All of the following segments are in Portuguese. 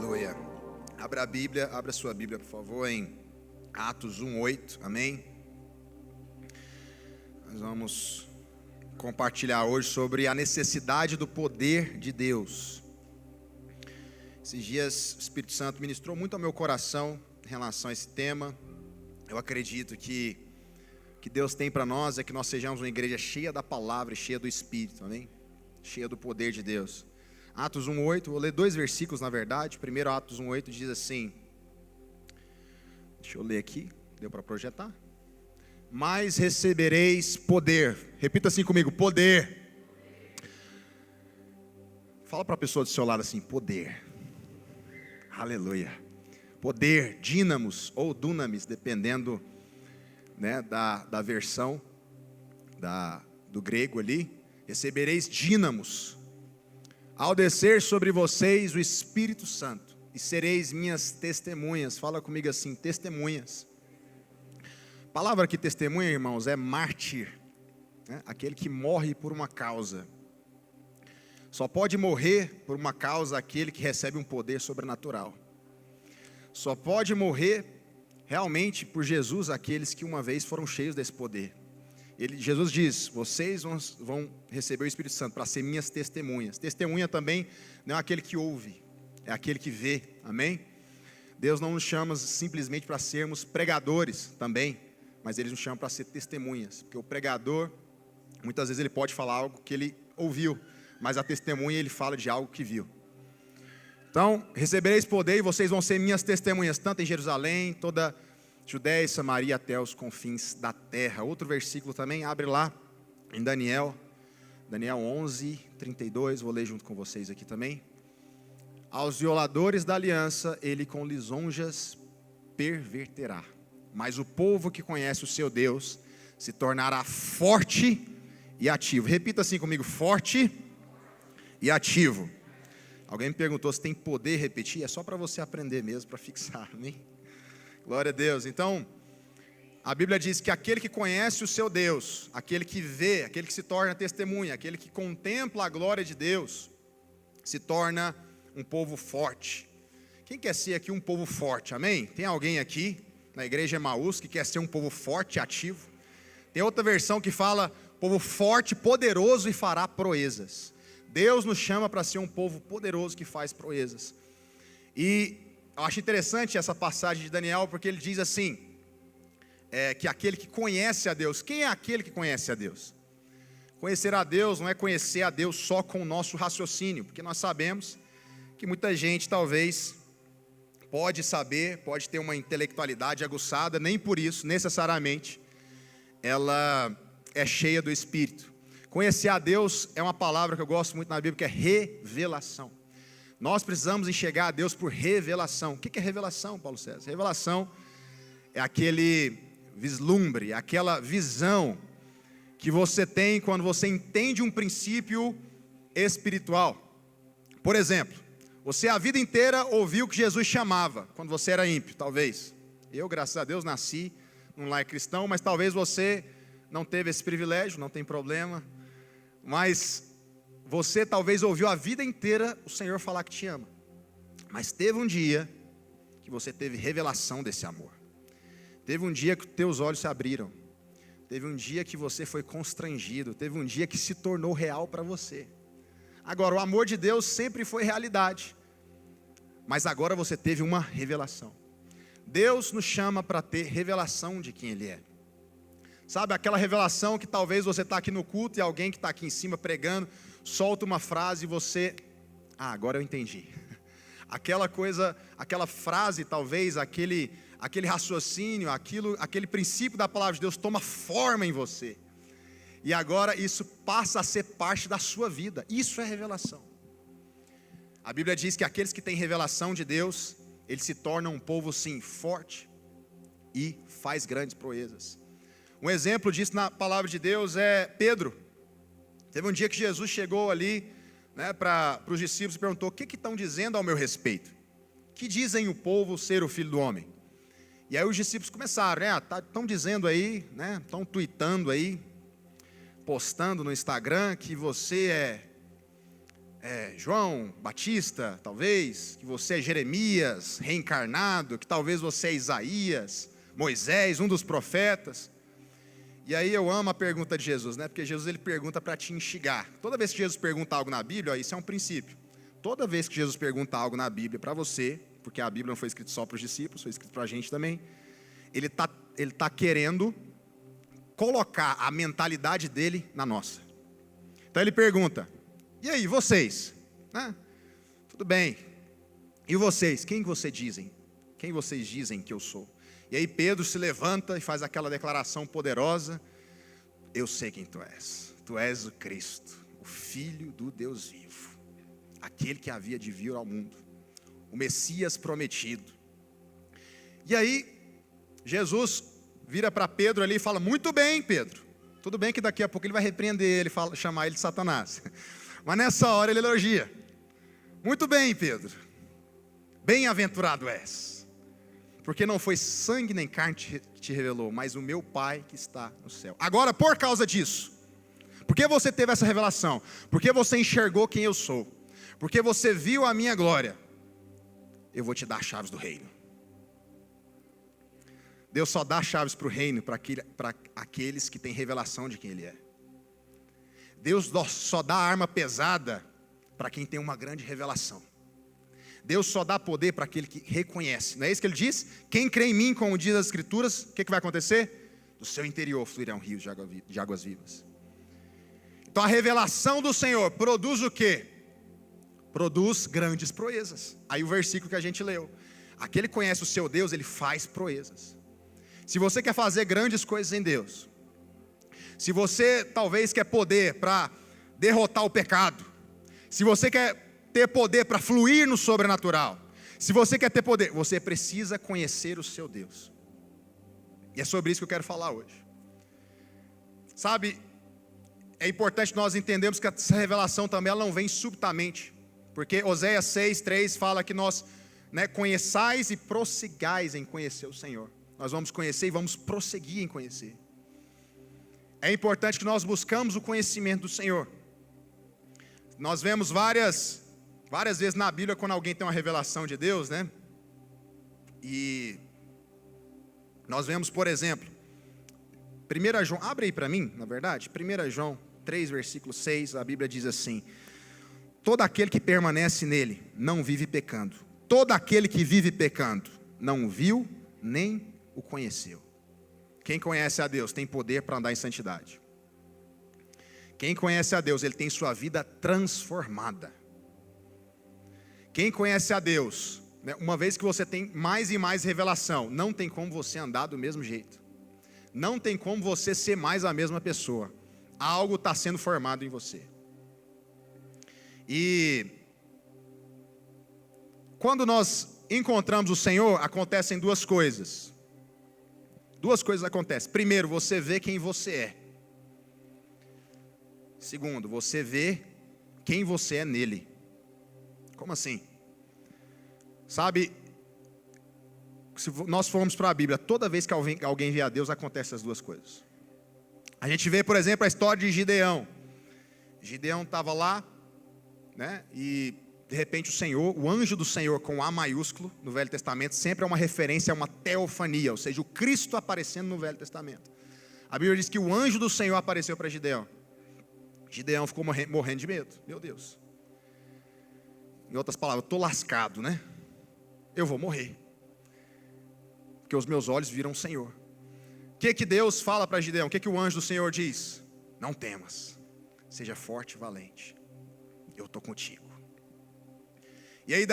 Aleluia. Abra a Bíblia, abra a sua Bíblia, por favor, em Atos 1:8, amém? Nós vamos compartilhar hoje sobre a necessidade do poder de Deus. Esses dias o Espírito Santo ministrou muito ao meu coração em relação a esse tema. Eu acredito que o que Deus tem para nós é que nós sejamos uma igreja cheia da palavra e cheia do Espírito, amém? Cheia do poder de Deus. Atos 1:8, vou ler dois versículos na verdade. Primeiro, Atos 1:8 diz assim, deixa eu ler aqui, deu para projetar? Mas recebereis poder. Repita assim comigo, poder. Fala para a pessoa do seu lado assim, poder. Aleluia. Poder, dínamos ou dunamis, dependendo, né, da versão do grego ali. Recebereis dínamos ao descer sobre vocês o Espírito Santo, e sereis minhas testemunhas. Fala comigo assim, testemunhas. A palavra aqui testemunha, irmãos, é mártir, né? Aquele que morre por uma causa. Só pode morrer por uma causa aquele que recebe um poder sobrenatural. Só pode morrer realmente por Jesus aqueles que uma vez foram cheios desse poder. Jesus diz, vocês vão receber o Espírito Santo para ser minhas testemunhas. Testemunha também não é aquele que ouve, é aquele que vê, amém? Deus não nos chama simplesmente para sermos pregadores também, mas Ele nos chama para ser testemunhas. Porque o pregador, muitas vezes ele pode falar algo que ele ouviu, mas a testemunha ele fala de algo que viu. Então, recebereis poder e vocês vão ser minhas testemunhas, tanto em Jerusalém, toda Judéia e Samaria até os confins da terra. Outro versículo também, abre lá em Daniel 11:32, vou ler junto com vocês aqui também. Aos violadores da aliança, ele com lisonjas perverterá. Mas o povo que conhece o seu Deus se tornará forte e ativo. Repita assim comigo, forte e ativo. Alguém me perguntou se tem poder repetir, é só para você aprender mesmo, para fixar, amém? Glória a Deus. Então, a Bíblia diz que aquele que conhece o seu Deus, aquele que vê, aquele que se torna testemunha, aquele que contempla a glória de Deus, se torna um povo forte. Quem quer ser aqui um povo forte, amém? Tem alguém aqui na igreja Emaús que quer ser um povo forte e ativo? Tem outra versão que fala, povo forte, poderoso e fará proezas. Deus nos chama para ser um povo poderoso que faz proezas. E eu acho interessante essa passagem de Daniel, porque ele diz assim, que aquele que conhece a Deus, quem é aquele que conhece a Deus? Conhecer a Deus não é conhecer a Deus só com o nosso raciocínio, porque nós sabemos que muita gente talvez pode saber, pode ter uma intelectualidade aguçada, nem por isso, necessariamente, ela é cheia do Espírito. Conhecer a Deus é uma palavra que eu gosto muito na Bíblia, que é revelação. Nós precisamos enxergar a Deus por revelação. O que é revelação, Paulo César? Revelação é aquele vislumbre, aquela visão que você tem quando você entende um princípio espiritual. Por exemplo, você a vida inteira ouviu que Jesus chamava, quando você era ímpio, talvez. Eu, graças a Deus, nasci num lar cristão, mas talvez você não teve esse privilégio, não tem problema. Mas você talvez ouviu a vida inteira o Senhor falar que te ama. Mas teve um dia que você teve revelação desse amor. Teve um dia que teus olhos se abriram. Teve um dia que você foi constrangido. Teve um dia que se tornou real para você. Agora, o amor de Deus sempre foi realidade. Mas agora você teve uma revelação. Deus nos chama para ter revelação de quem Ele é. Sabe, aquela revelação que talvez você está aqui no culto e alguém que está aqui em cima pregando, solta uma frase e você, agora eu entendi. Aquela coisa, aquela frase, talvez, aquele raciocínio, aquele princípio da palavra de Deus toma forma em você. E agora isso passa a ser parte da sua vida. Isso é revelação. A Bíblia diz que aqueles que têm revelação de Deus, eles se tornam um povo, sim, forte e faz grandes proezas. Um exemplo disso na palavra de Deus é Pedro. Teve um dia que Jesus chegou ali, né, para os discípulos e perguntou, o que estão dizendo ao meu respeito? Que dizem o povo ser o Filho do Homem? E aí os discípulos começaram, estão dizendo aí, né, estão tweetando aí, postando no Instagram que você João Batista, talvez, que você é Jeremias reencarnado, que talvez você é Isaías, Moisés, um dos profetas. E aí eu amo a pergunta de Jesus, né? Porque Jesus ele pergunta para te instigar. Toda vez que Jesus pergunta algo na Bíblia, isso é um princípio. Toda vez que Jesus pergunta algo na Bíblia para você, porque a Bíblia não foi escrita só para os discípulos, foi escrita para a gente também, ele tá querendo colocar a mentalidade dele na nossa. Então ele pergunta: e aí, vocês? Né? Tudo bem. E vocês? Quem vocês dizem? Quem vocês dizem que eu sou? E aí Pedro se levanta e faz aquela declaração poderosa: eu sei quem tu és. Tu és o Cristo, o Filho do Deus vivo, aquele que havia de vir ao mundo, o Messias prometido. E aí Jesus vira para Pedro ali e fala: muito bem, Pedro. Tudo bem que daqui a pouco ele vai repreender ele, chamar ele de Satanás. Mas nessa hora ele elogia: muito bem, Pedro, bem-aventurado és, porque não foi sangue nem carne que te revelou, mas o meu Pai que está no céu. Agora, por causa disso, porque você teve essa revelação, porque você enxergou quem eu sou, porque você viu a minha glória, eu vou te dar as chaves do reino. Deus só dá chaves para o reino para aqueles que têm revelação de quem Ele é. Deus só dá arma pesada para quem tem uma grande revelação. Deus só dá poder para aquele que reconhece. Não é isso que Ele diz? Quem crê em mim, como diz as Escrituras, o que vai acontecer? Do seu interior fluirão rios de águas vivas. Então a revelação do Senhor produz o quê? Produz grandes proezas. Aí o versículo que a gente leu: aquele que conhece o seu Deus, ele faz proezas. Se você quer fazer grandes coisas em Deus, se você talvez quer poder para derrotar o pecado, se você quer ter poder para fluir no sobrenatural, se você quer ter poder, você precisa conhecer o seu Deus. E é sobre isso que eu quero falar hoje. Sabe, é importante nós entendermos que essa revelação também ela não vem subitamente, porque Oséias 6:3 fala que nós conheçais e prossigais em conhecer o Senhor. Nós vamos conhecer e vamos prosseguir em conhecer. É importante que nós buscamos o conhecimento do Senhor. Nós vemos várias vezes na Bíblia quando alguém tem uma revelação de Deus, né? E nós vemos, por exemplo, 1 João, abre aí para mim, na verdade, 1 João 3, versículo 6, a Bíblia diz assim: todo aquele que permanece nele não vive pecando. Todo aquele que vive pecando não viu nem o conheceu. Quem conhece a Deus tem poder para andar em santidade. Quem conhece a Deus, ele tem sua vida transformada. Quem conhece a Deus, uma vez que você tem mais e mais revelação, não tem como você andar do mesmo jeito. Não tem como você ser mais a mesma pessoa. Algo está sendo formado em você. E quando nós encontramos o Senhor, acontecem duas coisas. Duas coisas acontecem. Primeiro, você vê quem você é. Segundo, você vê quem você é nele. Como assim? Sabe, se nós formos para a Bíblia, toda vez que alguém vê a Deus, acontecem as duas coisas. A gente vê, por exemplo, a história de Gideão. Gideão estava lá, né? E de repente o anjo do Senhor com A maiúsculo no Velho Testamento sempre é uma referência a uma teofania, ou seja, o Cristo aparecendo no Velho Testamento. A Bíblia diz que o anjo do Senhor apareceu para Gideão. Gideão ficou morrendo de medo. Meu Deus. Em outras palavras, eu estou lascado, né? Eu vou morrer. Porque os meus olhos viram o Senhor. O que Deus fala para Gideão? O que o anjo do Senhor diz? Não temas. Seja forte e valente. Eu estou contigo. E aí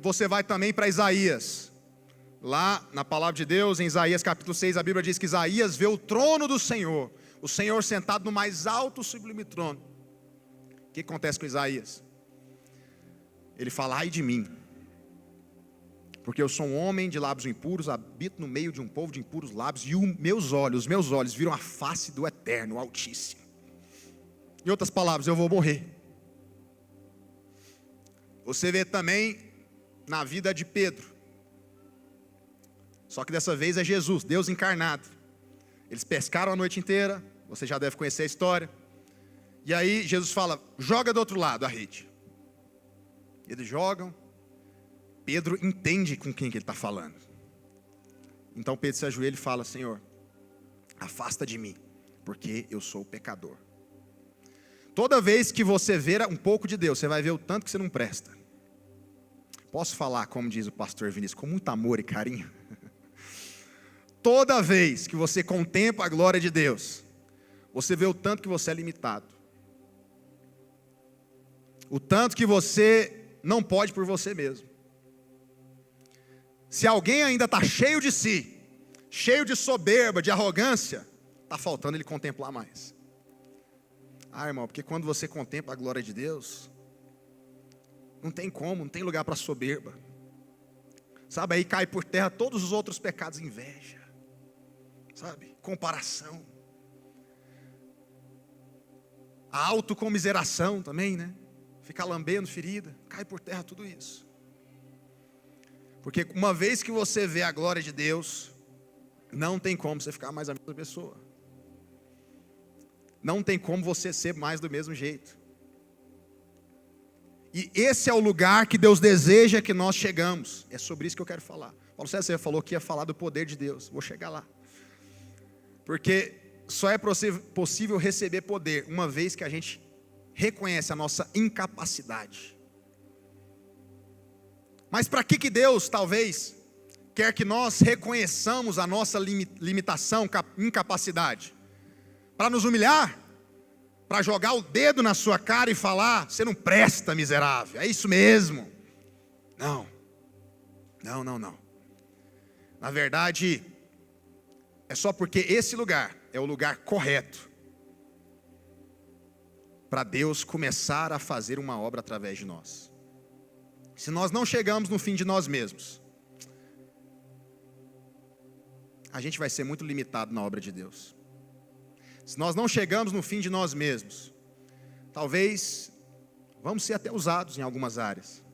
você vai também para Isaías. Lá na palavra de Deus, em Isaías capítulo 6, a Bíblia diz que Isaías vê o trono do Senhor. O Senhor sentado no mais alto e sublime trono. O que acontece com Isaías? Ele fala: ai de mim, porque eu sou um homem de lábios impuros, habito no meio de um povo de impuros lábios, e os meus olhos viram a face do Eterno, o Altíssimo. Em outras palavras, eu vou morrer. Você vê também na vida de Pedro, só que dessa vez é Jesus, Deus encarnado. Eles pescaram a noite inteira, você já deve conhecer a história. E aí Jesus fala: joga do outro lado a rede. Eles jogam. Pedro entende com quem que ele está falando. Então Pedro se ajoelha e fala: Senhor, afasta de mim, porque eu sou pecador. Toda vez que você ver um pouco de Deus, você vai ver o tanto que você não presta. Posso falar, como diz o pastor Vinícius, com muito amor e carinho? Toda vez que você contempla a glória de Deus, você vê o tanto que você é limitado. O tanto que você não pode por você mesmo. Se alguém ainda está cheio de si, cheio de soberba, de arrogância, está faltando ele contemplar mais. Irmão, porque quando você contempla a glória de Deus, não tem como, não tem lugar para soberba. Sabe, aí cai por terra todos os outros pecados, inveja, sabe, comparação, a autocomiseração também, né? Ficar lambendo ferida, cai por terra tudo isso. Porque uma vez que você vê a glória de Deus, não tem como você ficar mais a mesma pessoa. Não tem como você ser mais do mesmo jeito. E esse é o lugar que Deus deseja que nós chegamos. É sobre isso que eu quero falar. Paulo César, você falou que ia falar do poder de Deus. Vou chegar lá. Porque só é possível receber poder uma vez que a gente reconhece a nossa incapacidade. Mas para que Deus, talvez, quer que nós reconheçamos a nossa limitação, incapacidade? Para nos humilhar? Para jogar o dedo na sua cara e falar: você não presta, miserável, é isso mesmo? Não. Na verdade, é só porque esse lugar é o lugar correto para Deus começar a fazer uma obra através de nós. Se nós não chegamos no fim de nós mesmos, a gente vai ser muito limitado na obra de Deus. Se nós não chegamos no fim de nós mesmos, talvez vamos ser até usados em algumas áreas,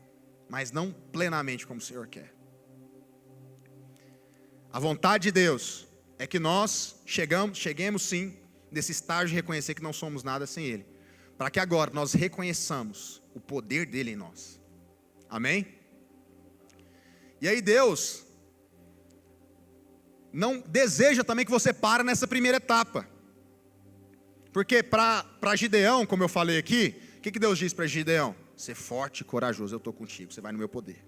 mas não plenamente como o Senhor quer. A vontade de Deus é que nós cheguemos sim nesse estágio de reconhecer que não somos nada sem Ele, para que agora nós reconheçamos o poder dEle em nós. Amém? E aí Deus não deseja também que você pare nessa primeira etapa. Porque para Gideão, como eu falei aqui, o que Deus diz para Gideão? Ser forte e corajoso, eu estou contigo, você vai no meu poder.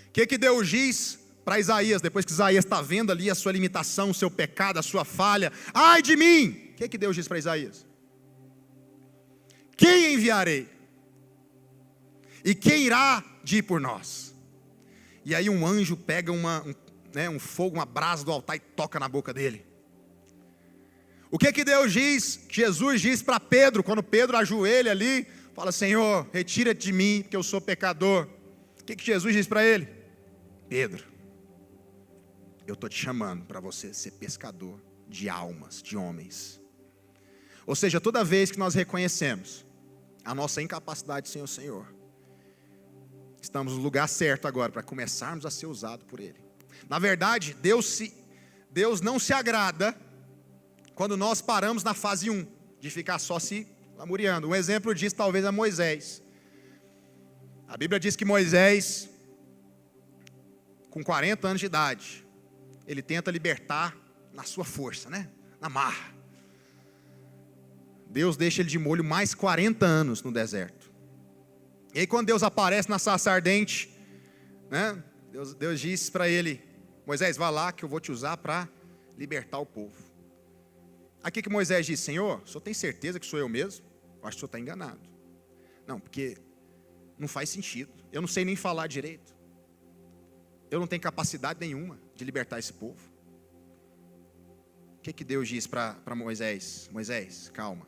O que Deus diz para Isaías, depois que Isaías está vendo ali a sua limitação, o seu pecado, a sua falha? Ai de mim! O que Deus diz para Isaías? Quem enviarei? E quem irá de ir por nós? E aí um anjo pega um fogo, uma brasa do altar e toca na boca dele. O que Deus diz, Jesus diz para Pedro, quando Pedro ajoelha ali, fala: Senhor, retira-te de mim, porque eu sou pecador. O que Jesus diz para ele? Pedro, eu estou te chamando para você ser pescador de almas, de homens. Ou seja, toda vez que nós reconhecemos a nossa incapacidade sem o Senhor, estamos no lugar certo agora para começarmos a ser usados por Ele. Na verdade, Deus não se agrada quando nós paramos na fase 1, de ficar só se lamuriando. Um exemplo disso talvez é Moisés. A Bíblia diz que Moisés, com 40 anos de idade, ele tenta libertar na sua força, né? Na marra. Deus deixa ele de molho mais 40 anos no deserto. E aí quando Deus aparece na sarça ardente, né? Deus diz para ele: Moisés, vai lá que eu vou te usar para libertar o povo. Aqui que Moisés diz: Senhor, o senhor tem certeza que sou eu mesmo? Eu acho que o senhor está enganado. Não, porque não faz sentido. Eu não sei nem falar direito. Eu não tenho capacidade nenhuma de libertar esse povo. O que Deus diz para Moisés? Moisés, calma.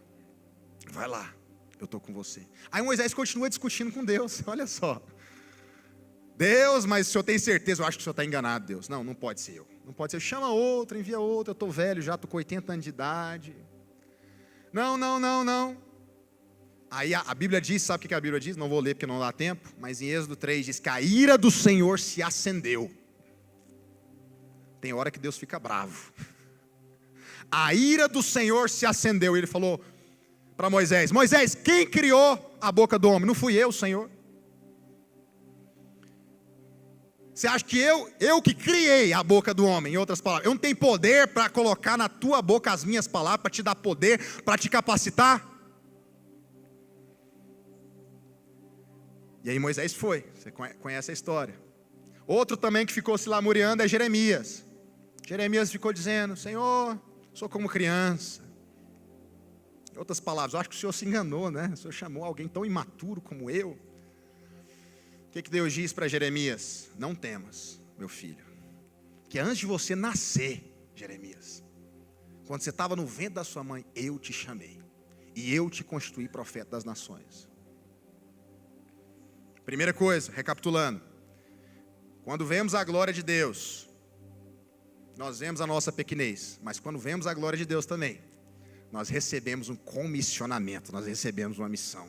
Vai lá, eu estou com você. Aí Moisés continua discutindo com Deus. Olha só. Deus, mas o senhor tem certeza? Eu acho que o senhor está enganado, Deus. Não pode ser eu. Não pode ser. Chama outro, envia outro. Eu estou velho já, estou com 80 anos de idade. Não. Aí a Bíblia diz, sabe o que a Bíblia diz? Não vou ler porque não dá tempo. Mas em Êxodo 3 diz que a ira do Senhor se acendeu. Tem hora que Deus fica bravo. A ira do Senhor se acendeu. Ele falou para Moisés: Moisés, quem criou a boca do homem? Não fui eu, Senhor. Você acha que eu que criei a boca do homem, em outras palavras, eu não tenho poder para colocar na tua boca as minhas palavras, para te dar poder, para te capacitar? E aí Moisés foi, você conhece a história. Outro também que ficou se lamuriando é Jeremias. Jeremias ficou dizendo: Senhor, sou como criança. Em outras palavras, eu acho que o Senhor se enganou, né? O Senhor chamou alguém tão imaturo como eu. O que Deus diz para Jeremias? Não temas, meu filho, que antes de você nascer, Jeremias, quando você estava no ventre da sua mãe, eu te chamei, e eu te constituí profeta das nações. Primeira coisa, recapitulando, quando vemos a glória de Deus, nós vemos a nossa pequenez, mas quando vemos a glória de Deus também, nós recebemos um comissionamento, nós recebemos uma missão.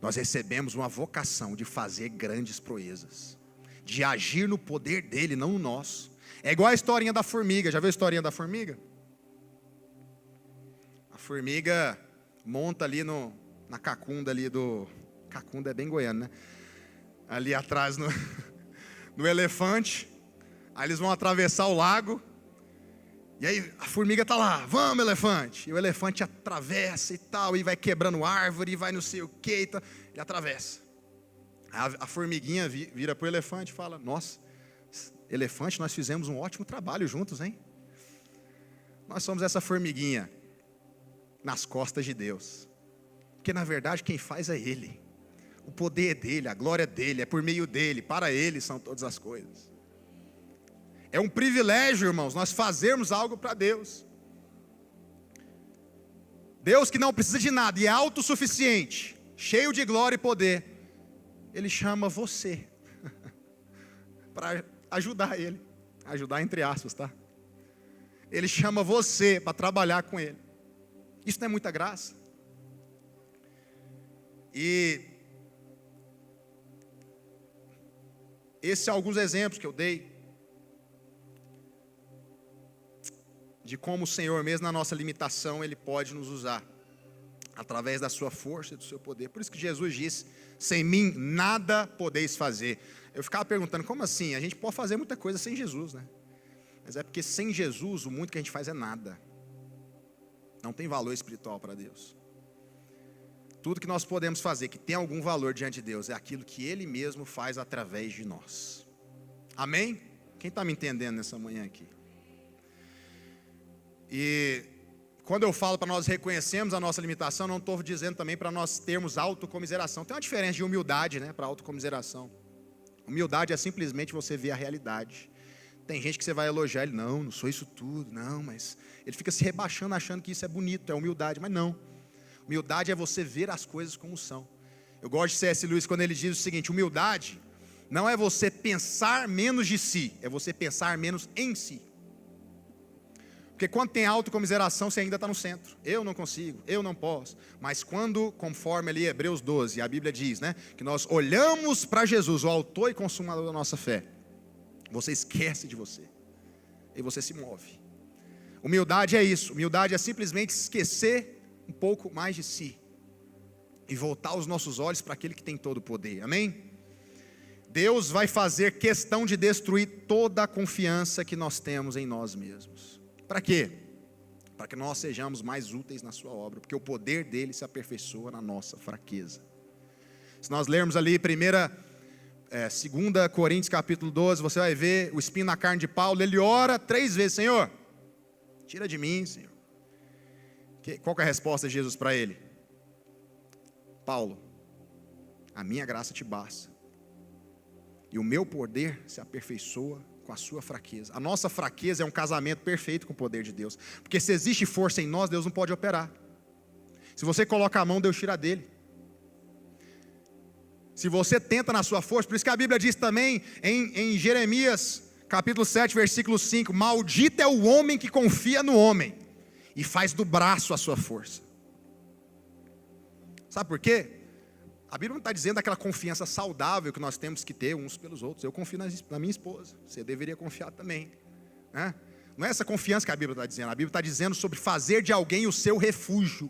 Nós recebemos uma vocação de fazer grandes proezas, de agir no poder dele, não no nosso. É igual a historinha da formiga. Já viu a historinha da formiga? A formiga monta ali na cacunda ali do... Cacunda é bem goiano, né? Ali atrás no elefante. Aí eles vão atravessar o lago. E aí a formiga está lá: vamos, elefante. E o elefante atravessa e tal, e vai quebrando árvore, e vai não sei o que, e tal, e atravessa. A formiguinha vira para o elefante e fala: nossa, elefante, nós fizemos um ótimo trabalho juntos, hein? Nós somos essa formiguinha nas costas de Deus. Porque na verdade quem faz é Ele. O poder é dele, a glória é dele, é por meio dele, para Ele são todas as coisas. É um privilégio, irmãos, nós fazermos algo para Deus. Deus que não precisa de nada e é autossuficiente, cheio de glória e poder, Ele chama você para ajudar Ele. Ajudar entre aspas, tá? Ele chama você para trabalhar com Ele. Isso não é muita graça? E esses são alguns exemplos que eu dei de como o Senhor, mesmo na nossa limitação, Ele pode nos usar, através da sua força e do seu poder. Por isso que Jesus disse: sem mim nada podeis fazer. Eu ficava perguntando, como assim? A gente pode fazer muita coisa sem Jesus, né? Mas é porque sem Jesus, o muito que a gente faz é nada. Não tem valor espiritual para Deus. Tudo que nós podemos fazer, que tem algum valor diante de Deus, é aquilo que Ele mesmo faz através de nós. Amém? Quem está me entendendo nessa manhã aqui? E quando eu falo para nós reconhecermos a nossa limitação, não estou dizendo também para nós termos autocomiseração. Tem uma diferença de humildade, né, para autocomiseração. Humildade é simplesmente você ver a realidade. Tem gente que você vai elogiar ele: não sou isso tudo, não, mas ele fica se rebaixando achando que isso é bonito, é humildade, mas não. Humildade é você ver as coisas como são. Eu gosto de C.S. Lewis quando ele diz o seguinte: humildade não é você pensar menos de si, é você pensar menos em si. Porque quando tem autocomiseração, você ainda está no centro. Eu não consigo, eu não posso. Mas quando, conforme ali Hebreus 12, a Bíblia diz, né, que nós olhamos para Jesus, o autor e consumador da nossa fé, você esquece de você. E você se move. Humildade é isso. Humildade é simplesmente esquecer um pouco mais de si. E voltar os nossos olhos para aquele que tem todo o poder. Amém? Deus vai fazer questão de destruir toda a confiança que nós temos em nós mesmos. Para quê? Para que nós sejamos mais úteis na sua obra, porque o poder dele se aperfeiçoa na nossa fraqueza. Se nós lermos ali 2 Coríntios capítulo 12, você vai ver o espinho na carne de Paulo. Ele ora 3 vezes: Senhor, tira de mim, Senhor. Qual que é a resposta de Jesus para ele? Paulo, a minha graça te basta, e o meu poder se aperfeiçoa com a sua fraqueza. A nossa fraqueza é um casamento perfeito com o poder de Deus, porque se existe força em nós, Deus não pode operar. Se você coloca a mão, Deus tira dele. Se você tenta na sua força, por isso que a Bíblia diz também em Jeremias capítulo 7, versículo 5: maldito é o homem que confia no homem e faz do braço a sua força. Sabe por quê? A Bíblia não está dizendo aquela confiança saudável que nós temos que ter uns pelos outros. Eu confio na minha esposa, você deveria confiar também, né? Não é essa confiança que a Bíblia está dizendo. A Bíblia está dizendo sobre fazer de alguém o seu refúgio.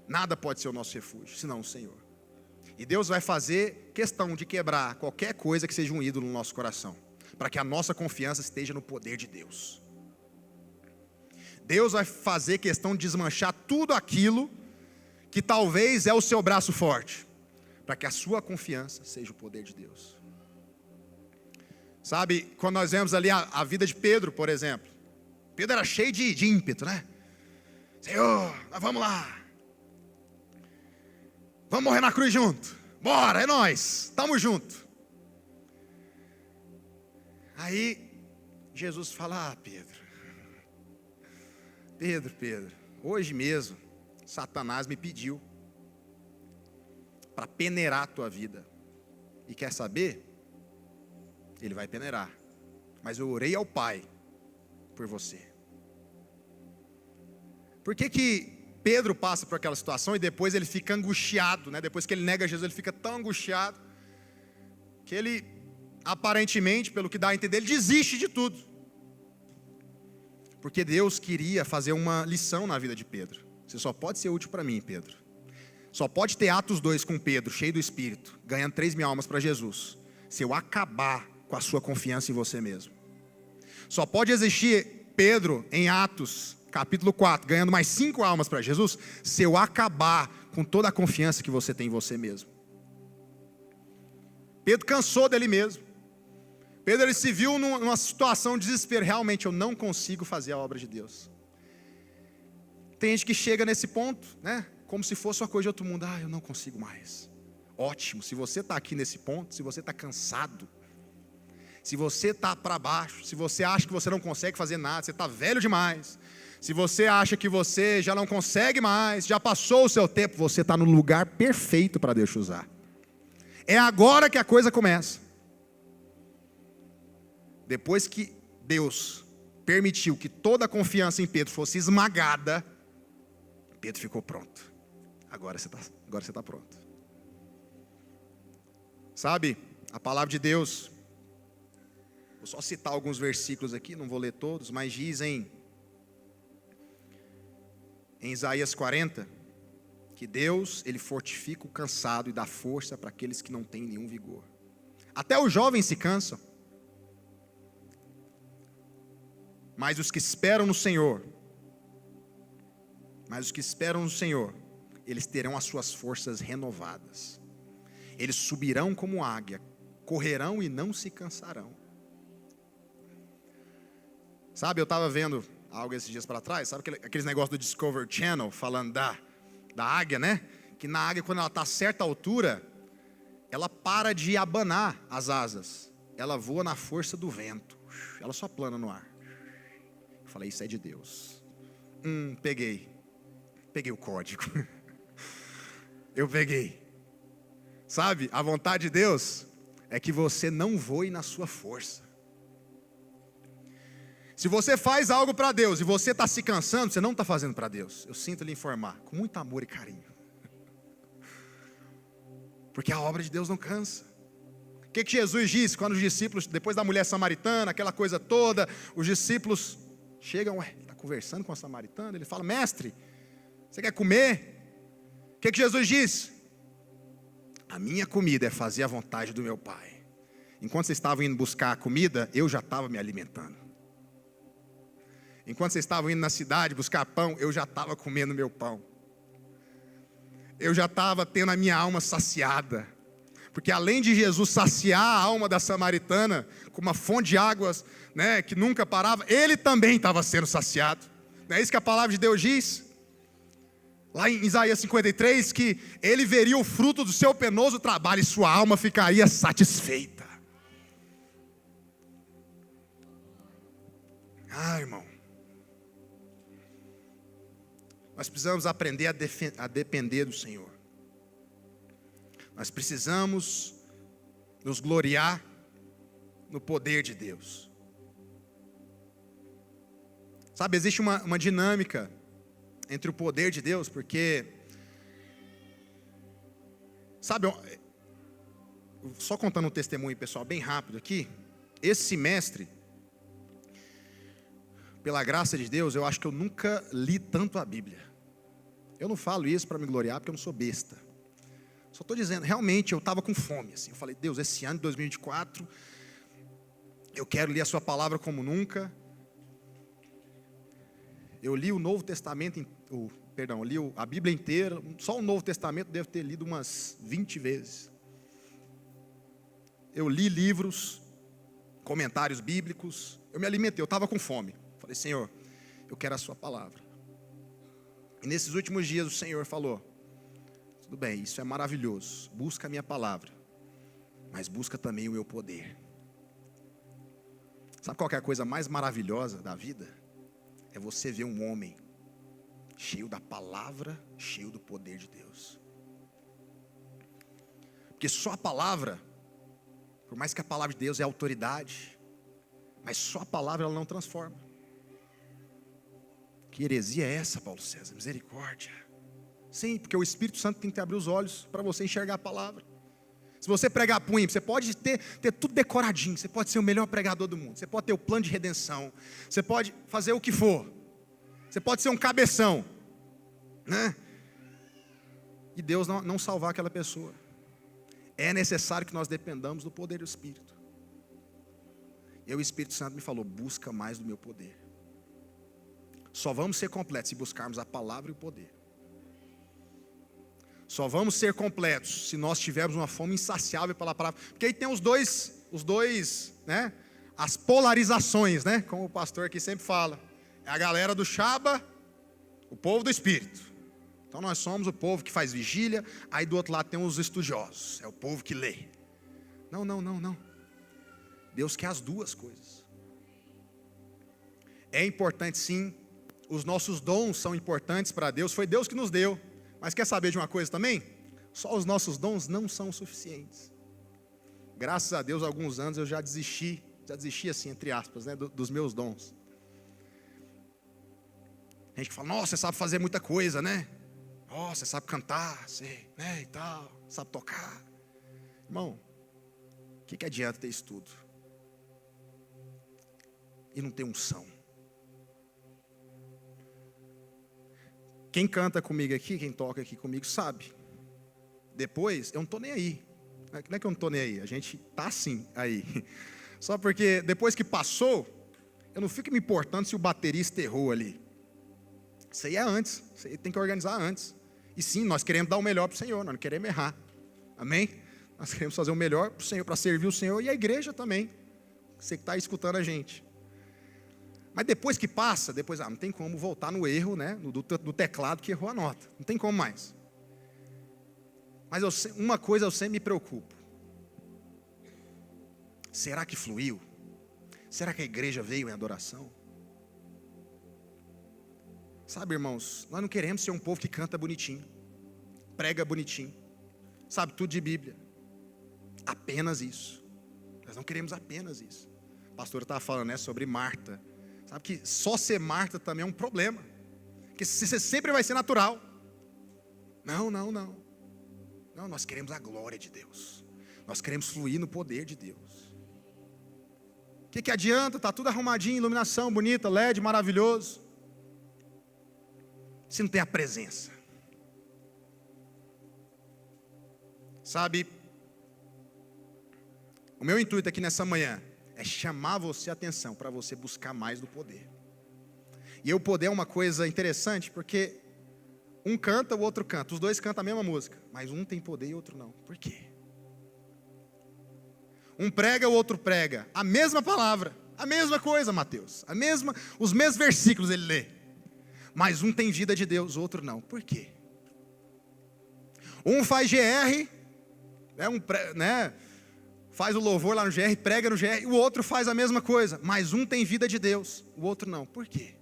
Nada pode ser o nosso refúgio, senão o Senhor. E Deus vai fazer questão de quebrar qualquer coisa que seja um ídolo no nosso coração, para que a nossa confiança esteja no poder de Deus. Deus vai fazer questão de desmanchar tudo aquilo que talvez é o seu braço forte, para que a sua confiança seja o poder de Deus. Sabe, quando nós vemos ali a vida de Pedro, por exemplo. Pedro era cheio de ímpeto, né? Senhor, nós vamos lá. Vamos morrer na cruz junto. Bora, é nós, estamos junto. Aí, Jesus fala, Pedro, hoje mesmo, Satanás me pediu para peneirar a tua vida. E quer saber? Ele vai peneirar. Mas eu orei ao Pai por você. Por que Pedro passa por aquela situação e depois ele fica angustiado, né? Depois que ele nega Jesus, ele fica tão angustiado que ele, aparentemente, pelo que dá a entender, ele desiste de tudo. Porque Deus queria fazer uma lição na vida de Pedro. Você só pode ser útil para mim, Pedro. Só pode ter Atos 2 com Pedro, cheio do Espírito, ganhando 3.000 almas para Jesus, se eu acabar com a sua confiança em você mesmo. Só pode existir Pedro em Atos, capítulo 4, ganhando mais 5 almas para Jesus, se eu acabar com toda a confiança que você tem em você mesmo. Pedro cansou dele mesmo. Pedro, ele se viu numa situação de desespero. Realmente eu não consigo fazer a obra de Deus. Tem gente que chega nesse ponto, né? Como se fosse uma coisa de outro mundo. Eu não consigo mais. Ótimo, se você está aqui nesse ponto, se você está cansado, se você está para baixo, se você acha que você não consegue fazer nada, você está velho demais, se você acha que você já não consegue mais, já passou o seu tempo, você está no lugar perfeito para Deus te usar. É agora que a coisa começa. Depois que Deus permitiu que toda a confiança em Pedro fosse esmagada, Pedro ficou pronto. Agora você está pronto. Sabe, a palavra de Deus, vou só citar alguns versículos aqui, não vou ler todos, mas dizem em Isaías 40, que Deus, ele fortifica o cansado e dá força para aqueles que não têm nenhum vigor. Até os jovens se cansam, mas os que esperam no Senhor, eles terão as suas forças renovadas. Eles subirão como águia, correrão e não se cansarão. Sabe, eu estava vendo algo esses dias para trás, sabe aqueles negócios do Discovery Channel, falando da águia, né? Que na águia, quando ela está a certa altura, ela para de abanar as asas. Ela voa na força do vento. Ela só plana no ar. Eu falei, isso é de Deus. Peguei o código. Eu peguei. Sabe, a vontade de Deus é que você não voe na sua força. Se você faz algo para Deus e você está se cansando, você não está fazendo para Deus. Eu sinto lhe informar, com muito amor e carinho. Porque a obra de Deus não cansa. O que Jesus disse quando os discípulos, depois da mulher samaritana, aquela coisa toda, os discípulos chegam, ele está conversando com a samaritana, ele fala, mestre, você quer comer? O que Jesus disse? A minha comida é fazer a vontade do meu Pai. Enquanto vocês estavam indo buscar a comida, eu já estava me alimentando. Enquanto vocês estavam indo na cidade buscar pão, eu já estava comendo meu pão. Eu já estava tendo a minha alma saciada. Porque além de Jesus saciar a alma da samaritana com uma fonte de águas, né, que nunca parava, ele também estava sendo saciado. Não é isso que a palavra de Deus diz? Lá em Isaías 53, que ele veria o fruto do seu penoso trabalho e sua alma ficaria satisfeita. Irmão, nós precisamos aprender a depender do Senhor. Nós precisamos nos gloriar no poder de Deus. Sabe, existe uma dinâmica entre o poder de Deus, porque, sabe, só contando um testemunho pessoal bem rápido aqui, esse semestre, pela graça de Deus, eu acho que eu nunca li tanto a Bíblia. Eu não falo isso para me gloriar, porque eu não sou besta. Só estou dizendo, realmente eu estava com fome. Assim. Eu falei, Deus, esse ano de 2024, eu quero ler a sua palavra como nunca. Eu li o Novo Testamento, eu li a Bíblia inteira, só o Novo Testamento devo ter lido umas 20 vezes. Eu li livros, comentários bíblicos, eu me alimentei, eu estava com fome. Falei, Senhor, eu quero a sua palavra. E nesses últimos dias o Senhor falou, tudo bem, isso é maravilhoso, busca a minha palavra, mas busca também o meu poder. Sabe qual que é a coisa mais maravilhosa da vida? É você ver um homem cheio da palavra, cheio do poder de Deus. Porque só a palavra, por mais que a palavra de Deus é autoridade, mas só a palavra ela não transforma. Que heresia é essa, Paulo César? Misericórdia. Sim, porque o Espírito Santo tem que abrir os olhos para você enxergar a palavra. Se você pregar punho, você pode ter tudo decoradinho, você pode ser o melhor pregador do mundo, você pode ter o plano de redenção, você pode fazer o que for, você pode ser um cabeção, né? E Deus não salvar aquela pessoa. É necessário que nós dependamos do poder do Espírito. E o Espírito Santo me falou, busca mais do meu poder. Só vamos ser completos se buscarmos a palavra e o poder. Só vamos ser completos se nós tivermos uma fome insaciável pela palavra. Porque aí tem os dois, né? As polarizações, né? Como o pastor aqui sempre fala. É a galera do Chaba, o povo do Espírito. Então nós somos o povo que faz vigília. Aí do outro lado tem os estudiosos. É o povo que lê. Não. Deus quer as duas coisas. É importante sim. Os nossos dons são importantes para Deus. Foi Deus que nos deu. Mas quer saber de uma coisa também? Só os nossos dons não são suficientes. Graças a Deus, há alguns anos eu já desisti assim, entre aspas, né, dos meus dons. A gente fala, nossa, você sabe fazer muita coisa, né? Nossa, você sabe cantar, você, né, e tal, sabe tocar. Irmão, o que adianta ter isso tudo? E não ter unção? Quem canta comigo aqui, quem toca aqui comigo, sabe. Depois, eu não estou nem aí. Não é que eu não estou nem aí, a gente está sim aí. Só porque depois que passou, eu não fico me importando se o baterista errou ali. Isso aí é antes, isso aí tem que organizar antes. E sim, nós queremos dar o melhor para o Senhor, nós não queremos errar. Amém? Nós queremos fazer o melhor para o Senhor, para servir o Senhor e a igreja também. Você que está escutando a gente. Mas depois que passa, não tem como voltar no erro, né, do teclado que errou a nota. Não tem como mais. Mas uma coisa eu sempre me preocupo. Será que fluiu? Será que a igreja veio em adoração? Sabe, irmãos, nós não queremos ser um povo que canta bonitinho, prega bonitinho, sabe tudo de Bíblia. Apenas isso. Nós não queremos apenas isso. O pastor estava falando, né, sobre Marta. Sabe que só ser Marta também é um problema. Porque você sempre vai ser natural. Não, nós queremos a glória de Deus. Nós queremos fluir no poder de Deus. O que adianta? Está tudo arrumadinho, iluminação bonita, LED, maravilhoso. Se não tem a presença. Sabe, o meu intuito aqui nessa manhã é chamar você a atenção para você buscar mais do poder. E o poder é uma coisa interessante, porque um canta, o outro canta. Os dois cantam a mesma música, mas um tem poder e o outro não. Por quê? Um prega, o outro prega a mesma palavra, a mesma coisa, Mateus, os mesmos versículos ele lê. Mas um tem vida de Deus, o outro não. Por quê? Um faz GR, faz o louvor lá no GR, prega no GR, e o outro faz a mesma coisa, mas um tem vida de Deus, o outro não. Por quê?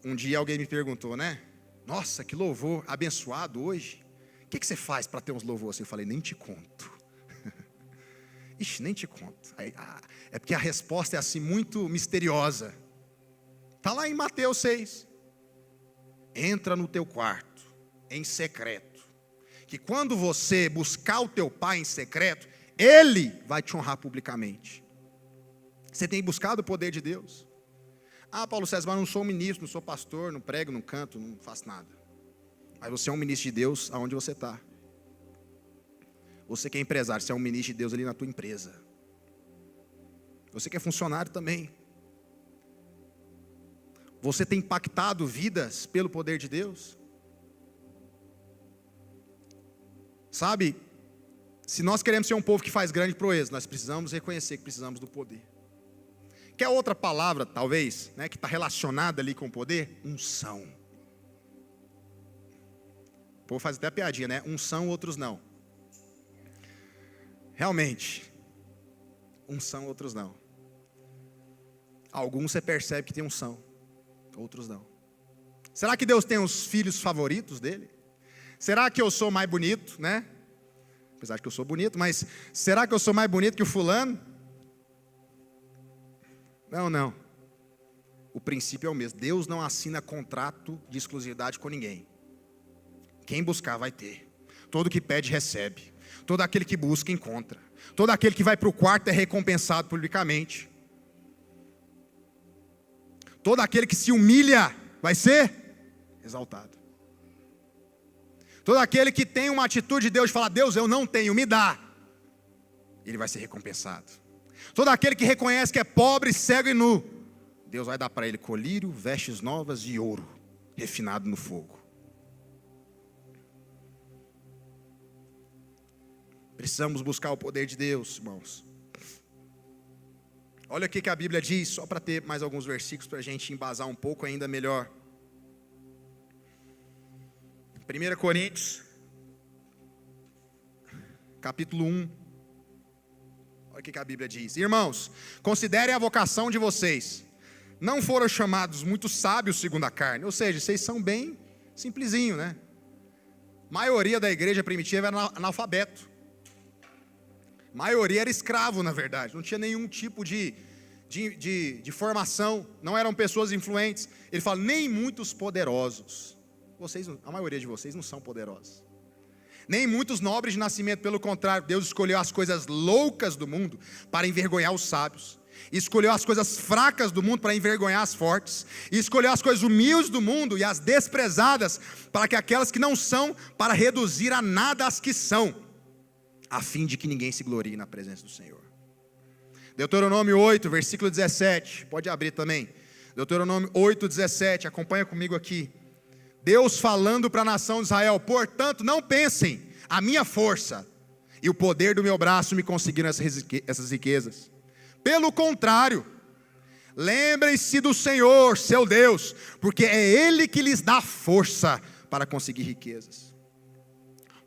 Um dia alguém me perguntou, né? Nossa, que louvor abençoado hoje. O que você faz para ter uns louvores assim? Eu falei, nem te conto. Ixi, nem te conto. É porque a resposta é assim muito misteriosa. Está lá em Mateus 6. Entra no teu quarto, em secreto. Que quando você buscar o teu pai em secreto, ele vai te honrar publicamente. Você tem buscado o poder de Deus? Paulo César, mas eu não sou ministro, não sou pastor, não prego, não canto, não faço nada. Mas você é um ministro de Deus aonde você está. Você que é empresário, você é um ministro de Deus ali na tua empresa. Você que é funcionário também. Você tem impactado vidas pelo poder de Deus? Sabe, se nós queremos ser um povo que faz grande proeza, nós precisamos reconhecer que precisamos do poder. Quer outra palavra, talvez, né, que está relacionada ali com o poder? Unção. O povo faz até a piadinha, né? Uns são, outros não. Realmente, uns são, outros não. Alguns você percebe que tem unção, outros não. Será que Deus tem os filhos favoritos dele? Será que eu sou mais bonito, né? Apesar de que eu sou bonito, mas será que eu sou mais bonito que o fulano? Não. O princípio é o mesmo. Deus não assina contrato de exclusividade com ninguém. Quem buscar vai ter. Todo que pede recebe. Todo aquele que busca encontra. Todo aquele que vai para o quarto é recompensado publicamente. Todo aquele que se humilha vai ser exaltado. Todo aquele que tem uma atitude de Deus de falar, Deus, eu não tenho, me dá, ele vai ser recompensado. Todo aquele que reconhece que é pobre, cego e nu, Deus vai dar para ele colírio, vestes novas e ouro, refinado no fogo. Precisamos buscar o poder de Deus, irmãos. Olha o que a Bíblia diz, só para ter mais alguns versículos para a gente embasar um pouco ainda melhor. 1 Coríntios, capítulo 1. Olha o que a Bíblia diz. Irmãos, considerem a vocação de vocês. Não foram chamados muito sábios segundo a carne. Ou seja, vocês são bem simplesinho, né? A maioria da igreja primitiva era analfabeto. A maioria era escravo, na verdade. Não tinha nenhum tipo de formação. Não eram pessoas influentes. Ele fala, nem muitos poderosos. A maioria de vocês não são poderosos. Nem muitos nobres de nascimento, pelo contrário, Deus escolheu as coisas loucas do mundo para envergonhar os sábios. E escolheu as coisas fracas do mundo para envergonhar as fortes. E escolheu as coisas humildes do mundo e as desprezadas para que aquelas que não são, para reduzir a nada as que são, a fim de que ninguém se glorie na presença do Senhor. Deuteronômio 8, versículo 17. Pode abrir também. Deuteronômio 8, 17. Acompanha comigo aqui. Deus falando para a nação de Israel, portanto, não pensem, a minha força e o poder do meu braço me conseguiram essas riquezas. Pelo contrário, lembrem-se do Senhor, seu Deus, porque é Ele que lhes dá força para conseguir riquezas,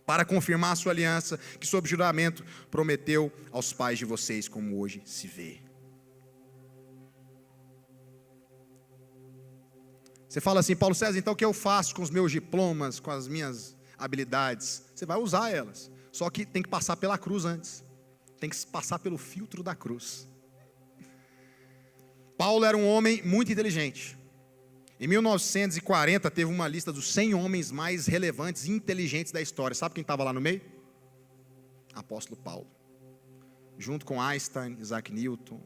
para confirmar a sua aliança, que sob juramento prometeu aos pais de vocês, como hoje se vê. Você fala assim, Paulo César, então o que eu faço com os meus diplomas, com as minhas habilidades? Você vai usar elas, só que tem que passar pela cruz antes. Tem que passar pelo filtro da cruz. Paulo era um homem muito inteligente. Em 1940 teve uma lista dos 100 homens mais relevantes e inteligentes da história. Sabe quem estava lá no meio? Apóstolo Paulo. Junto com Einstein, Isaac Newton,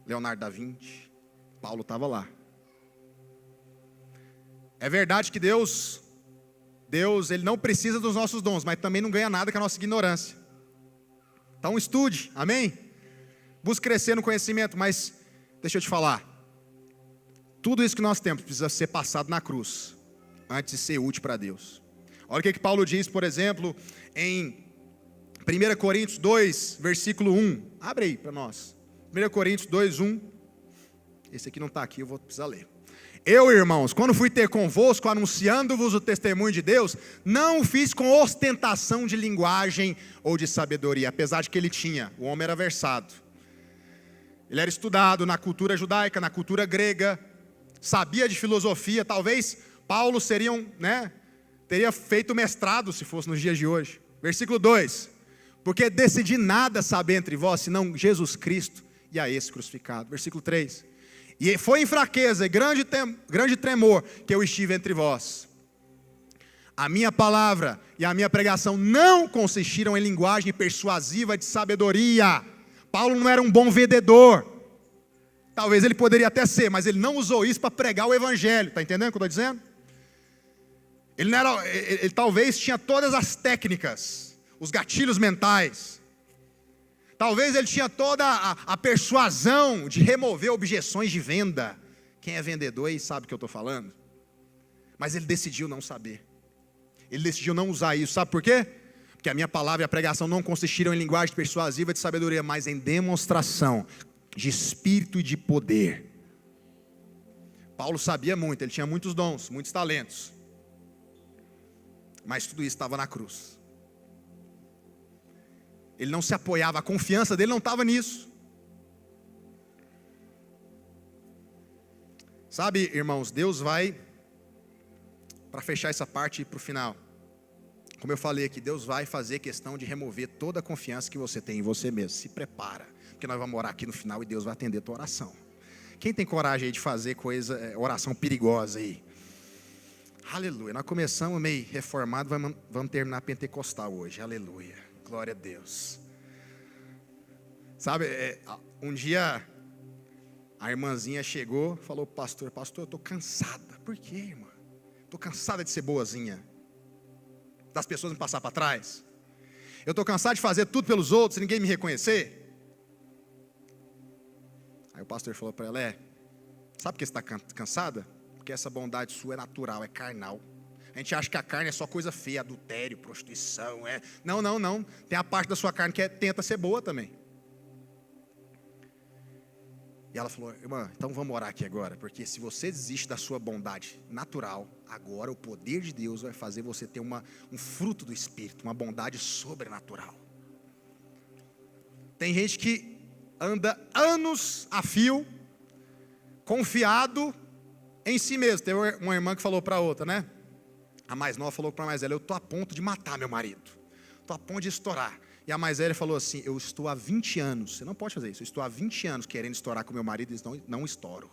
Leonardo da Vinci. Paulo estava lá. É verdade que Deus ele não precisa dos nossos dons, mas também não ganha nada com a nossa ignorância. Então estude, amém? Busque crescer no conhecimento, mas deixa eu te falar. Tudo isso que nós temos precisa ser passado na cruz, antes de ser útil para Deus. Olha o que Paulo diz, por exemplo, em 1 Coríntios 2, versículo 1. Abre aí para nós. 1 Coríntios 2, 1. Esse aqui não está aqui, eu vou precisar ler. Eu, irmãos, quando fui ter convosco, anunciando-vos o testemunho de Deus, não o fiz com ostentação de linguagem ou de sabedoria, apesar de que ele tinha, o homem era versado. Ele era estudado na cultura judaica, na cultura grega, sabia de filosofia, talvez Paulo teria feito mestrado se fosse nos dias de hoje. Versículo 2, porque decidi nada saber entre vós, senão Jesus Cristo e a esse crucificado. Versículo 3, e foi em fraqueza e grande tremor que eu estive entre vós. A minha palavra e a minha pregação não consistiram em linguagem persuasiva de sabedoria. Paulo não era um bom vendedor. Talvez ele poderia até ser, mas ele não usou isso para pregar o evangelho. Está entendendo o que eu estou dizendo? Ele, não era, ele talvez tinha todas as técnicas, os gatilhos mentais. Talvez ele tinha toda a persuasão de remover objeções de venda. Quem é vendedor aí sabe o que eu estou falando. Mas ele decidiu não saber. Ele decidiu não usar isso. Sabe por quê? Porque a minha palavra e a pregação não consistiram em linguagem persuasiva de sabedoria, mas em demonstração de espírito e de poder. Paulo sabia muito, ele tinha muitos dons, muitos talentos. Mas tudo isso estava na cruz. Ele não se apoiava, a confiança dele não estava nisso. Sabe, irmãos, Deus vai, para fechar essa parte e ir para o final. Como eu falei aqui, Deus vai fazer questão de remover toda a confiança que você tem em você mesmo. Se prepara, porque nós vamos orar aqui no final e Deus vai atender a tua oração. Quem tem coragem aí de fazer oração perigosa aí? Aleluia, nós começamos meio reformado, vamos terminar pentecostal hoje, aleluia, glória a Deus. Sabe, um dia a irmãzinha chegou, falou para o pastor, eu estou cansada. Por quê, irmã? Estou cansada de ser boazinha, das pessoas me passar para trás. Eu estou cansado de fazer tudo pelos outros, ninguém me reconhecer. Aí o pastor falou para ela, sabe por que você está cansada? Porque essa bondade sua é natural, é carnal. A gente acha que a carne é só coisa feia, adultério, prostituição. Não. Tem a parte da sua carne que tenta ser boa também. E ela falou, irmã, então vamos orar aqui agora. Porque se você desiste da sua bondade natural, agora o poder de Deus vai fazer você ter um fruto do Espírito, uma bondade sobrenatural. Tem gente que anda anos a fio, confiado em si mesmo. Teve uma irmã que falou para a outra, né? A mais nova falou para a mais velha, eu estou a ponto de matar meu marido. Estou a ponto de estourar. E a mais velha falou assim, eu estou há 20 anos, você não pode fazer isso, eu estou há 20 anos querendo estourar com meu marido e não estouro.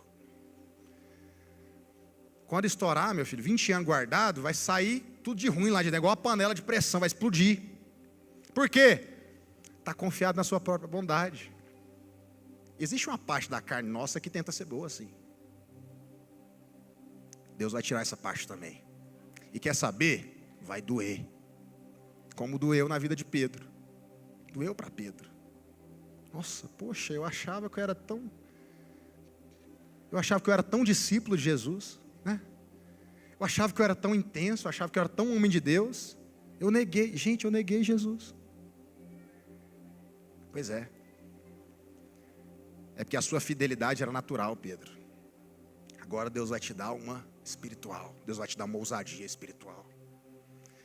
Quando estourar, meu filho, 20 anos guardado, vai sair tudo de ruim lá de dentro, igual a panela de pressão, vai explodir. Por quê? Está confiado na sua própria bondade. Existe uma parte da carne nossa que tenta ser boa assim. Deus vai tirar essa parte também. E quer saber? Vai doer. Como doeu na vida de Pedro. Doeu para Pedro. Nossa, poxa, eu achava que eu era tão discípulo de Jesus, né? Eu achava que eu era tão intenso, eu achava que eu era tão homem de Deus. Eu neguei Jesus. Pois é. É porque a sua fidelidade era natural, Pedro. Agora Deus vai te dar uma espiritual. Deus vai te dar uma ousadia espiritual.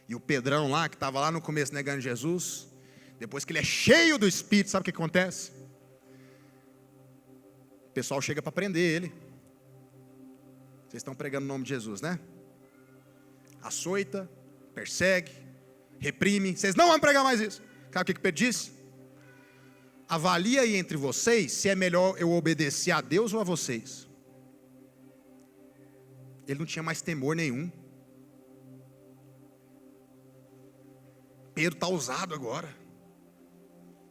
E o Pedrão lá, que estava lá no começo negando Jesus, depois que ele é cheio do Espírito, sabe o que acontece? O pessoal chega para prender ele. Vocês estão pregando o nome de Jesus, né? Açoita, persegue, reprime. Vocês não vão pregar mais isso. Sabe o que Pedro disse? Avalia aí entre vocês se é melhor eu obedecer a Deus ou a vocês. Ele não tinha mais temor nenhum. Pedro está ousado agora.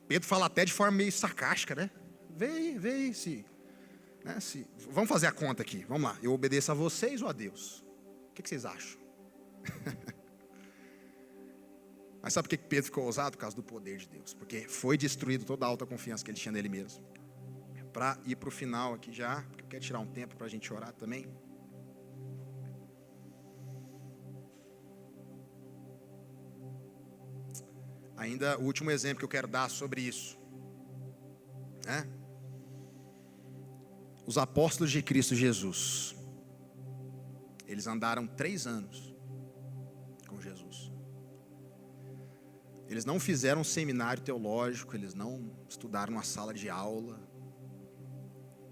Pedro fala até de forma meio sarcástica, né? Vê aí, vamos fazer a conta aqui, vamos lá. Eu obedeço a vocês ou a Deus? O que vocês acham? Mas sabe por que Pedro ficou ousado? Por causa do poder de Deus. Porque foi destruído toda a alta confiança que ele tinha nele mesmo. Para ir para o final aqui já, porque eu quero tirar um tempo para a gente orar também. Ainda o último exemplo que eu quero dar sobre isso, né? Os apóstolos de Cristo Jesus, eles andaram 3 anos com Jesus. Eles não fizeram um seminário teológico, eles não estudaram uma sala de aula.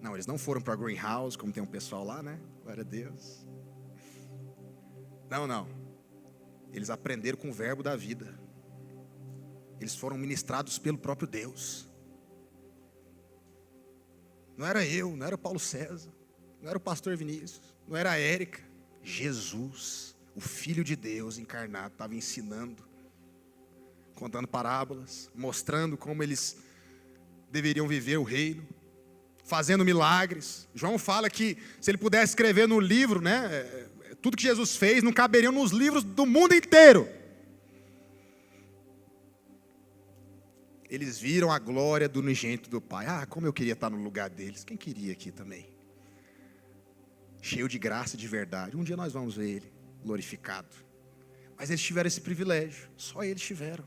Não, eles não foram para a Greenhouse, como tem um pessoal lá, né? Glória a Deus. Não. Eles aprenderam com o verbo da vida. Eles foram ministrados pelo próprio Deus. Não era eu, não era o Paulo César, não era o pastor Vinícius, não era a Érica. Jesus, o Filho de Deus encarnado, estava ensinando, contando parábolas, mostrando como eles deveriam viver o reino, fazendo milagres. João fala que se ele pudesse escrever no livro, né, Tudo que Jesus fez não caberiam nos livros do mundo inteiro. Eles viram a glória do unigênito do Pai. Ah, como eu queria estar no lugar deles. Quem queria aqui também? Cheio de graça e de verdade. Um dia nós vamos ver Ele glorificado. Mas eles tiveram esse privilégio. Só eles tiveram.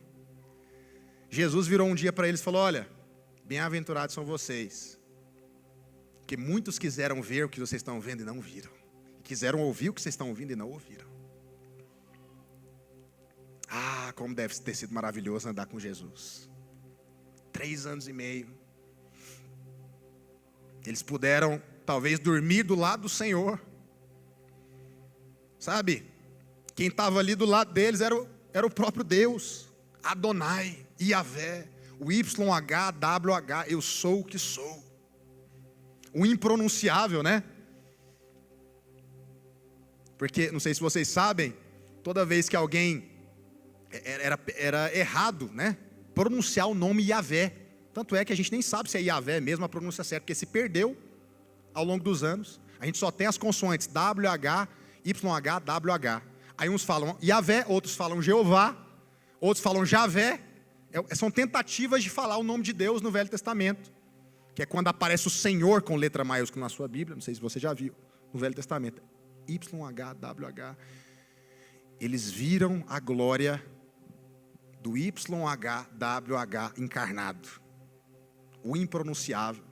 Jesus virou um dia para eles e falou: olha, bem-aventurados são vocês, porque muitos quiseram ver o que vocês estão vendo e não viram. E quiseram ouvir o que vocês estão ouvindo e não ouviram. Ah, como deve ter sido maravilhoso andar com Jesus. 3 anos e meio. Eles puderam, talvez, dormir do lado do Senhor. Sabe? Quem estava ali do lado deles era o próprio Deus. Adonai, Iavé, o YHWH, eu sou o que sou. O impronunciável, né? Porque, não sei se vocês sabem, toda vez que alguém, era errado, né? Pronunciar o nome Iavé. Tanto é que a gente nem sabe se é Iavé mesmo a pronúncia certa, porque se perdeu ao longo dos anos. A gente só tem as consoantes WH, YH, WH. Aí uns falam Iavé, outros falam Jeová, outros falam Javé. São tentativas de falar o nome de Deus no Velho Testamento, que é quando aparece o Senhor com letra maiúscula na sua Bíblia. Não sei se você já viu no Velho Testamento. YHWH. Eles viram a glória do YHWH encarnado, o impronunciável,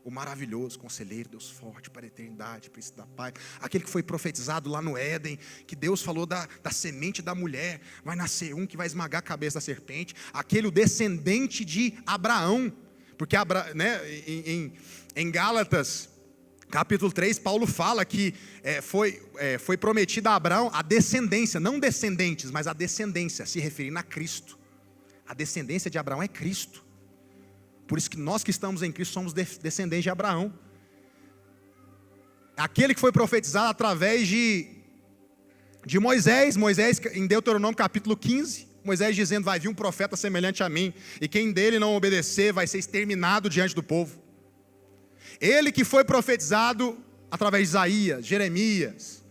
o maravilhoso conselheiro, Deus forte para a eternidade, príncipe da paz, aquele que foi profetizado lá no Éden, que Deus falou da semente da mulher, vai nascer um que vai esmagar a cabeça da serpente, aquele o descendente de Abraão, porque né, em Gálatas capítulo 3, Paulo fala que foi prometida a Abraão a descendência, não descendentes, mas a descendência, se referindo a Cristo. A descendência de Abraão é Cristo. Por isso que nós que estamos em Cristo somos descendentes de Abraão. Aquele que foi profetizado através de Moisés, em Deuteronômio capítulo 15, Moisés dizendo: vai vir um profeta semelhante a mim, e quem dele não obedecer vai ser exterminado diante do povo. Ele que foi profetizado através de Isaías, Jeremias,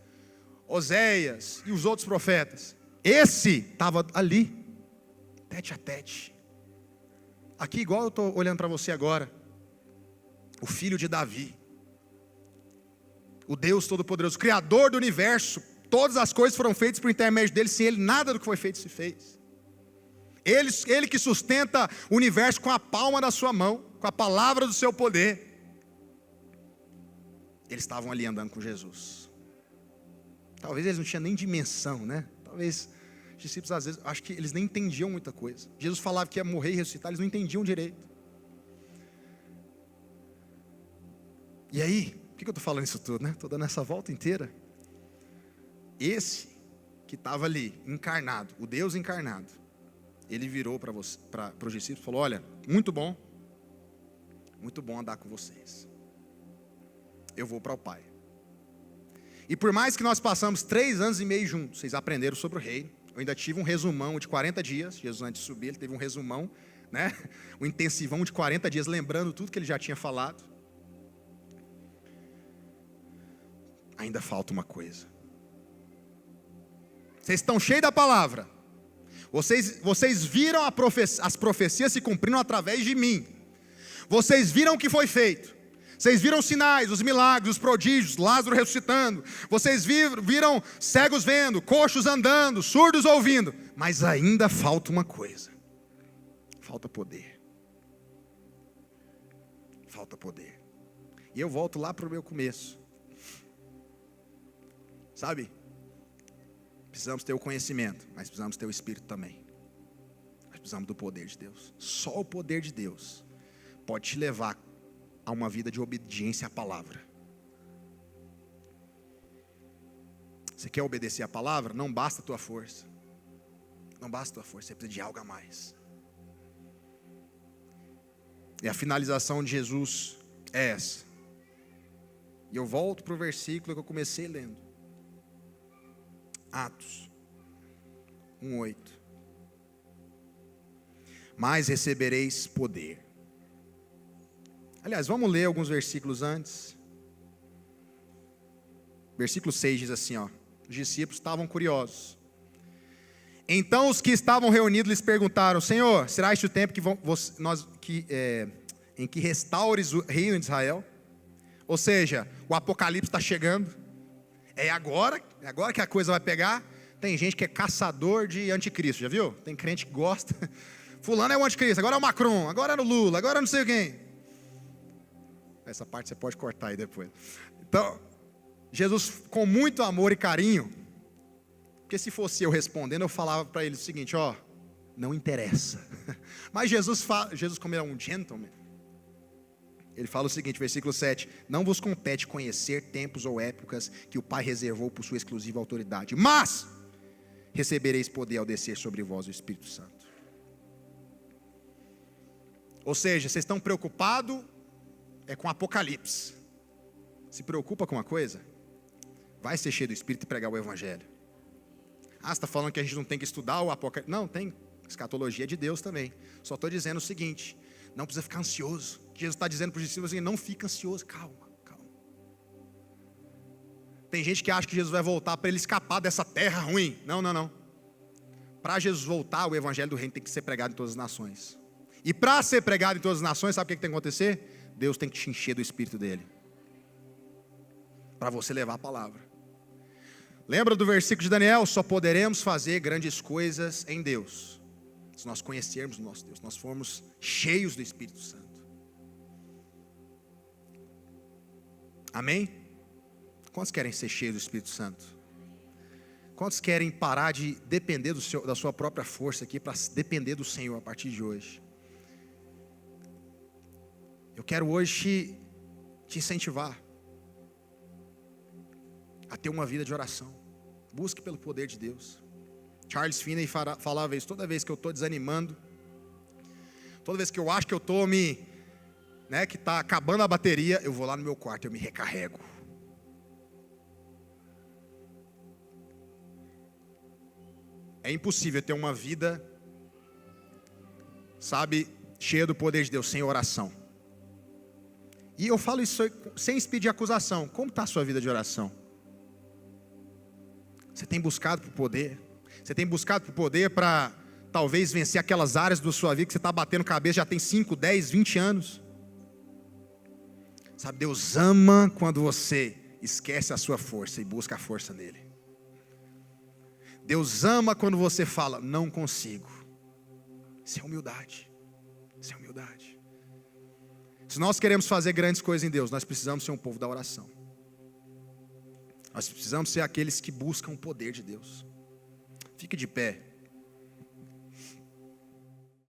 Oséias e os outros profetas. Esse estava ali, tete a tete. Aqui igual eu estou olhando para você agora. O filho de Davi. O Deus Todo-Poderoso, Criador do universo. Todas as coisas foram feitas por intermédio dele. Sem ele nada do que foi feito se fez. Ele que sustenta o universo com a palma da sua mão, com a palavra do seu poder. Eles estavam ali andando com Jesus. Talvez eles não tinham nem dimensão, né? Talvez os discípulos às vezes, acho que eles nem entendiam muita coisa. Jesus falava que ia morrer e ressuscitar, eles não entendiam direito. E aí, por que eu estou falando isso tudo, né? Estou dando essa volta inteira. Esse que estava ali, encarnado, o Deus encarnado, ele virou para os discípulos e falou: olha, muito bom andar com vocês. Eu vou para o Pai. E por mais que nós passamos 3 anos e meio juntos, vocês aprenderam sobre o reino. Eu ainda tive um resumão de 40 dias. Jesus, antes de subir, ele teve um resumão, né? Um intensivão de 40 dias, lembrando tudo que ele já tinha falado. Ainda falta uma coisa. Vocês estão cheios da palavra. Vocês viram as profecias se cumprindo através de mim. Vocês viram o que foi feito. Vocês viram os sinais, os milagres, os prodígios, Lázaro ressuscitando. Vocês viram cegos vendo, coxos andando, surdos ouvindo. Mas ainda falta uma coisa. Falta poder. Falta poder. E eu volto lá para o meu começo. Sabe? Precisamos ter o conhecimento, mas precisamos ter o Espírito também. Nós precisamos do poder de Deus. Só o poder de Deus pode te levar a uma vida de obediência à palavra. Você quer obedecer à palavra? Não basta a tua força. Não basta a tua força, você precisa de algo a mais. E a finalização de Jesus é essa. E eu volto para o versículo que eu comecei lendo. Atos 1:8. Mas recebereis poder. Aliás, vamos ler alguns versículos antes. Versículo 6 diz assim, ó: Os discípulos estavam curiosos. Então os que estavam reunidos lhes perguntaram: Senhor, será este o tempo em que restaures o reino de Israel? Ou seja, o Apocalipse está chegando. É agora que a coisa vai pegar. Tem gente que é caçador de anticristo, já viu? Tem crente que gosta. Fulano é o anticristo, agora é o Macron, agora é o Lula, agora é não sei quem. Essa parte você pode cortar aí depois. Então, Jesus, com muito amor e carinho, porque se fosse eu respondendo, eu falava para ele o seguinte: ó, não interessa. Mas Jesus, como ele é um gentleman, ele fala o seguinte, versículo 7: não vos compete conhecer tempos ou épocas que o Pai reservou por sua exclusiva autoridade, mas recebereis poder ao descer sobre vós o Espírito Santo. Ou seja, vocês estão preocupados com o Apocalipse. Se preocupa com uma coisa, vai ser cheio do Espírito e pregar o Evangelho. Ah, você está falando que a gente não tem que estudar o Apocalipse? Não, tem. Escatologia de Deus também. Só estou dizendo o seguinte: não precisa ficar ansioso. Jesus está dizendo para os discípulos assim: não fica ansioso, calma, calma. Tem gente que acha que Jesus vai voltar para ele escapar dessa terra ruim. Não, não, não. Para Jesus voltar, o Evangelho do Reino tem que ser pregado em todas as nações. E para ser pregado em todas as nações, sabe o que tem que acontecer? Deus tem que te encher do Espírito dele, para você levar a palavra. Lembra do versículo de Daniel? Só poderemos fazer grandes coisas em Deus se nós conhecermos o nosso Deus, nós formos cheios do Espírito Santo. Amém? Quantos querem ser cheios do Espírito Santo? Quantos querem parar de depender da sua própria força aqui, para depender do Senhor a partir de hoje? Eu quero hoje te incentivar a ter uma vida de oração. Busque pelo poder de Deus. Charles Finney falava isso: toda vez que eu estou desanimando, toda vez que eu acho que eu estou que está acabando a bateria, eu vou lá no meu quarto, eu me recarrego. É impossível ter uma vida, cheia do poder de Deus, sem oração. E eu falo isso sem pedir acusação. Como está a sua vida de oração? Você tem buscado por poder? Você tem buscado por poder para talvez vencer aquelas áreas da sua vida que você está batendo cabeça já tem 5, 10, 20 anos? Deus ama quando você esquece a sua força e busca a força nele. Deus ama quando você fala: não consigo. Isso é humildade. Isso é humildade. Se nós queremos fazer grandes coisas em Deus, nós precisamos ser um povo da oração. Nós precisamos ser aqueles que buscam o poder de Deus. Fique de pé.